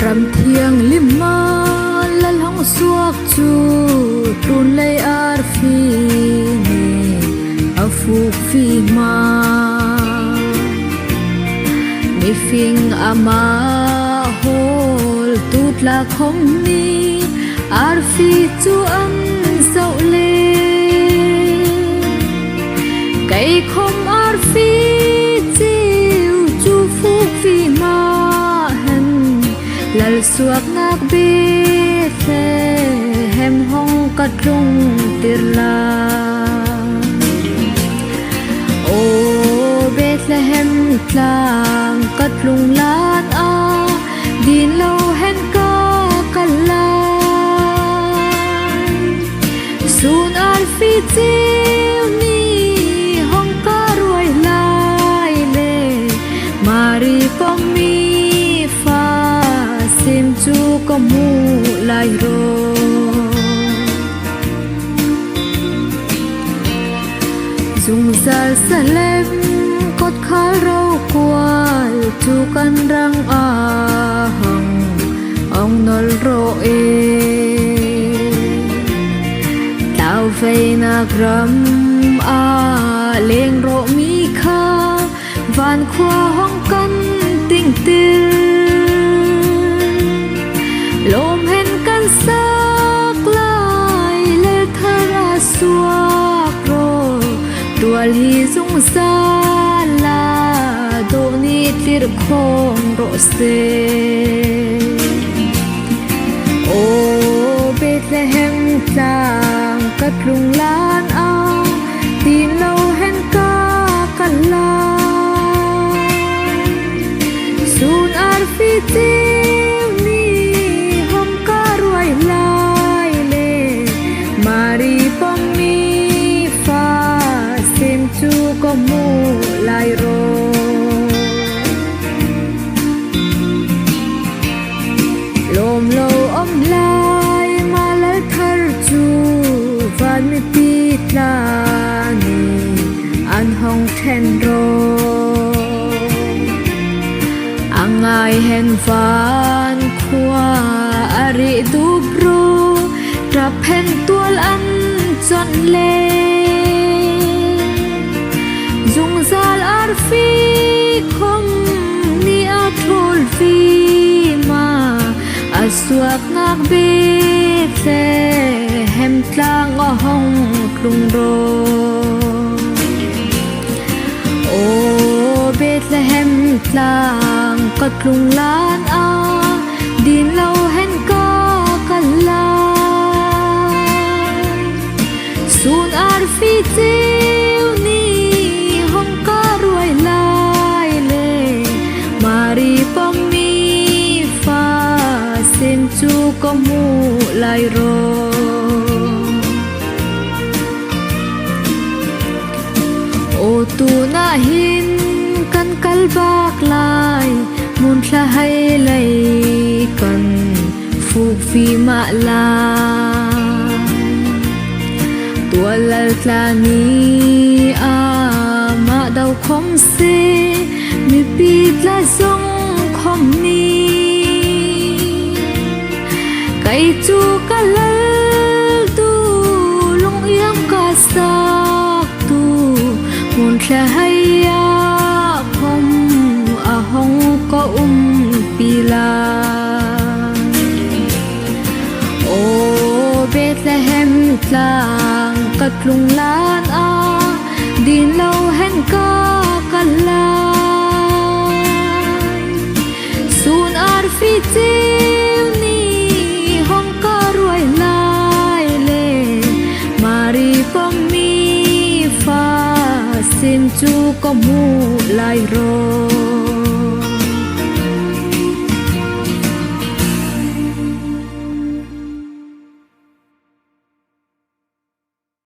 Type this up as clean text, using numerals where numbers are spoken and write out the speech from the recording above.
rằm thiêng lima lal hong suak chu tun lei ar fi ni afu fi ma mi fing ama hol tut la khom ni ar fi chu an sau le cây khom ar fi chiu chu phu fi ma lal suak nak bi the hem hong kat lung tir la o Bethlehem tlang kat lung lan a din lo hen ka kala sun al fi chiu ni hong ka ruai lai le mari pom mi sim chu có mu lai ro dung zal salem kot khal ro kwal chu kan rang a hang ong nol ro e tao vei na gram a leng ro mi kha van khwa hong kan ting tir lom hen kan sak lai le thara suak ro tual hi zung sa la do ni tir khom ro se o Bethlehem tlang kat lung lan a tin lo hen ka kan la sun ar fi có mu lai ro lom lo om lai ma lai thar chu van mi pi tla ni an hong then ro angai hen van khwa ari du bro trap hen tual an chon le dung zal ar fi khom ni a thol fi ma asuak ngak be the hem tlang o hong klung ro o Bethlehem tlang kat klung lan a din lo hen ka kala sun ar fi chu có mu lai ro o tu na hin kan kal bak lai mun thla hai lai kan phuk fi ma la tua lal tla ni a ma dau khom se mi pi tla zong khom ni cây chu ka lal tu lung yam ka sak tu mun thla hai a khom a hong ko pila o Bethlehem tlang kat lung lan a din lo hen ka kala sun ar fi sim chu có mu lai ro